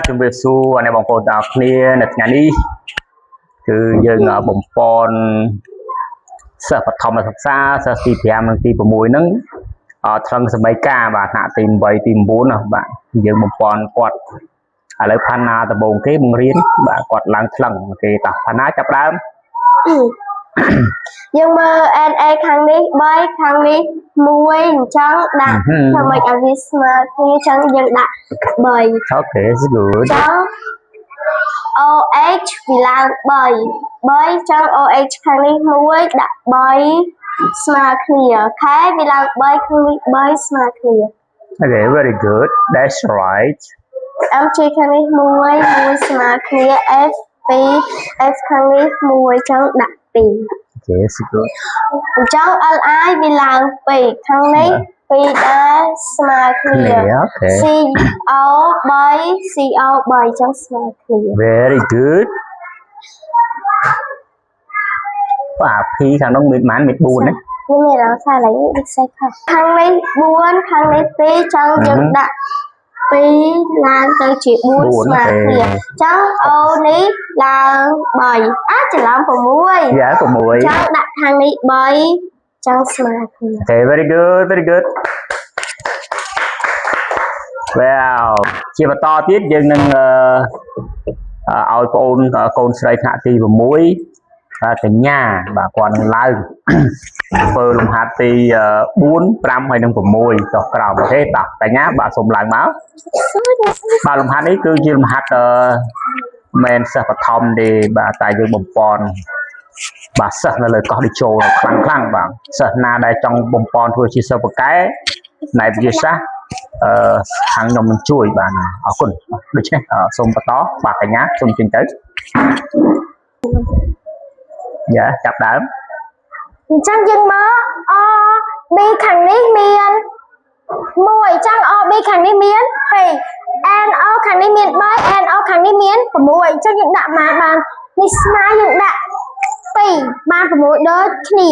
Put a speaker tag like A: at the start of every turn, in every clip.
A: ជំរាបសួរអ្នកបងប្អូនទាំងអស់គ្នានៅថ្ងៃនេះគឺយើងបំពន់សិស្សបឋមសិក្សាសិស្សទី5និងទី6ហ្នឹងថ្លឹងសម័យកាបាទថ្នាក់ទី8ទី9ណាបាទយើងបំពន់គាត់ឥឡូវផាណាដំបូងគេបង្រៀនបាទគាត់ឡើងថ្លឹងគេតោះផាណាចាប់ដើម
B: យើងមើល NA ខាងនេះ3ខាងនេះ1អញ្ចឹងដាក់ធ្វើម៉េចឲ្យវាស្មើគ្នាអញ្ចឹងយើងដាក់3
A: Okay it's good
B: អញ្ចឹង OH វាឡើង3អញ្ចឹង OH ខាងនេះ1ដាក់3ស្មើគ្នាអូខេវាឡើង3ខាងនេះ3ស្មើគ្នា
A: Okay very good that's right
B: MG ខាងនេះ1ស្មើគ្នា F 2 F ខាងនេះ1អញ្ចឹងដាក់2
A: Okay it's good
B: អញ្ចឹង LI វាឡើង2ខាងនេះ2ដែរស្មើគ្នា CO 3 CO 3អញ្ចឹងស្មើគ្នា
A: Very good បាទ P ខាងនោះមានប៉ុន្មានមាន4ណា
B: ខ្ញុំមានឡើងសារឡើងនេះខ្សែខាងនេះ4ខាងនេះ2អញ្ចឹងយើងដាក់2ឡើងទៅជា4ស្មើគ្នាអញ្ចឹង O នេះឡើង3ច្រឡំ6
A: យ៉ា6អញ្
B: ចឹងដាក់ខាងនេះ3អញ្ចឹងស្មើគ្នា
A: Okay very good Well ជាបន្តទៀតយើងនឹងឲ្យបងអូនកូនស្រីថ្នាក់ទី6កញ្ញាបាទគាត់នឹងឡើងធ្វើលំហាត់ទី4 5ហើយនឹង6ចុះក្រោមអូខេតោះកញ្ញាបាទសូមឡើងមកបាទលំហាត់នេះគឺជាលំហាត់មែនសិស្សបឋមទេបាទតែយើងបំពន់បាទសិស្សនៅលើកោះឌីជោខ្លាំងបាទសិស្សណាដែលចង់បំពន់ធ្វើជាសិស្សបកែណែវិទ្យាសាស្ត្រខាងខ្ញុំនឹងជួយបាទអរគុណដូច្នេះសូមបន្តបាទកញ្ញាសូមជិញទៅយ៉ាចាប់ដើម
B: អញ្ចឹងយើងមើល O B ខាងនេះមាន1អញ្ចឹង O B ខាងនេះមាន2 NO ខាងនេះមាន3 NO ខាងនេះមាន6អញ្ចឹងយើងដាក់មកបាននេះស្មើយើងដាក់2បាន6ដូចគ្នា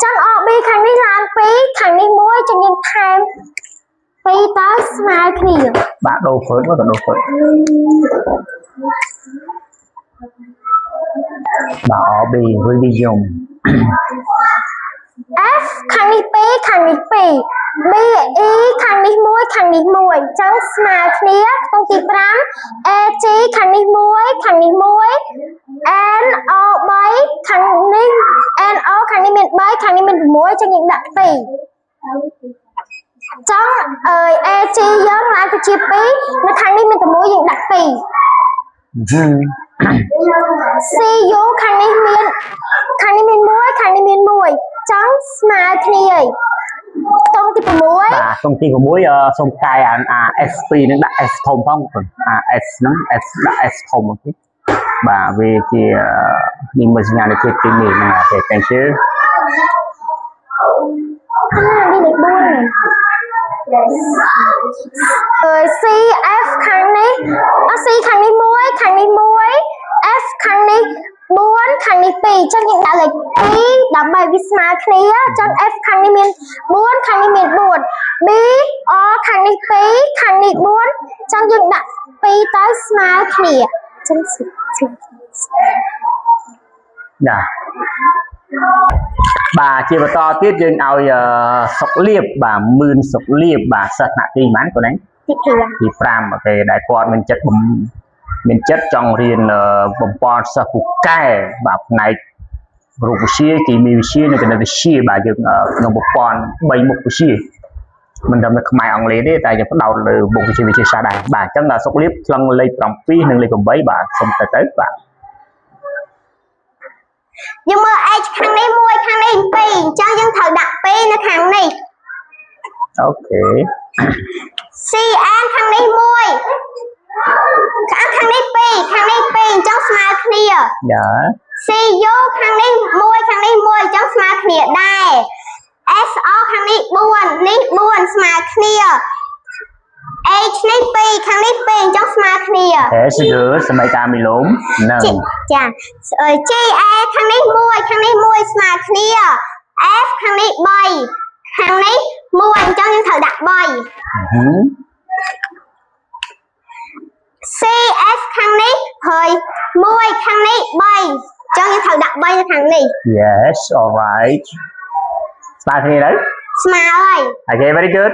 B: ចឹង OB ខាងនេះឡើង2ខាងនេះ1ចឹងយើងថែម2ទៅស្មើគ្នា
A: បាទដូរព្រឹកទៅដូរព្រឹកបាទ OB វិញនិយម
B: F ខាងនេះ2ខាងនេះ2 B E ខាងនេះ1ខាងនេះ1ចឹងស្មើគ្នាក្នុងទី5 AG ខាងនេះ1ខាងនេះ1 NO 3ខាងនេះ NO ខាងនេះមាន3ខាងនេះមាន6ចឹងយើងដាក់2ចឹងAG យើងឡើងទៅជា2នៅខាងនេះមាន6យើងដាក់2 CU ខាងនេះមាន1ខាងនេះមាន1ចឹងស្មើគ្នាហើយតុងទី6
A: បាទតុងទី6សូមកាយអា S2 នឹងដាក់ S ធំផងអា S ហ្នឹង S ដាក់ S ធំអូខេបាទវាជានិមិត្តសញ្ញានៃជាតិគីមីហ្នឹងអូខេ thank you
B: CF ខាងនេះC ខាងនេះ1ខាងនេះ1 F ខាងនេះ4ខាងនេះ2ចឹងយើងដាក់លេខ2ដើម្បីវាស្មើគ្នាចឹង F ខាងនេះមាន4ខាងនេះមាន4 B O ខាងនេះ2ខាងនេះ4ចឹងយើងដាក់2ទៅស្មើគ្នាចឹង
A: ណាបាទជាបន្តទៀតយើងឲ្យសុកលៀបបាទមឿនសុកលៀបបាទសិស្សថ្នាក់ទីប៉ុន្មានគាត់ហ្នឹងទី5អូខេដែលគាត់មានចិត្តចង់រៀនបំពន់សិស្សពូកែបាទផ្នែករូបវិទ្យាគីមីវិទ្យានិងគណិតវិទ្យាបាទយើងក្នុងបំពន់3មុខវិជ្ជាមិនត្រឹមតែខ្មែរអង់គ្លេសទេតែយើងផ្ដោតលើមុខវិជ្ជាវិទ្យាសាស្ត្រដែរបាទអញ្ចឹងសុកលៀបឆ្លងលេខ7និងលេខ8បាទសូមទៅបាទ
B: យើងមើល H ខាងនេះ1ខាងនេះ2អញ្ចឹងយើងត្រូវដាក់2នៅខាងនេះ
A: អូខេ
B: CN ខាងនេះ1ខាងនេះ2ខាងនេះ2អញ្ចឹងស្មើគ្នា
A: យ៉ា
B: CU ខាងនេះ1ខាងនេះ1អញ្ចឹងស្មើគ្នាដែរ SO ខាងនេះ4នេះ4ស្មើគ្នា H នេះ2ខាងនេះ2អញ្ចឹងស្មើគ្នា
A: S គឺសមីការមីឡូមនឹង
B: ចា GA ខាងនេះ1ខាងនេះ1ស្មើគ្នា F ខាងនេះ3ខាងនេះ1អញ្ចឹងយើងត្រូវដាក់3 ហើយមួយខាងនេះ3ចឹងយើងត្រូវដាក់3នៅខាងនេះ
A: Yes, all right. ស្មើគ្នាទៅ
B: ស្មើហើយ
A: Okay, very good.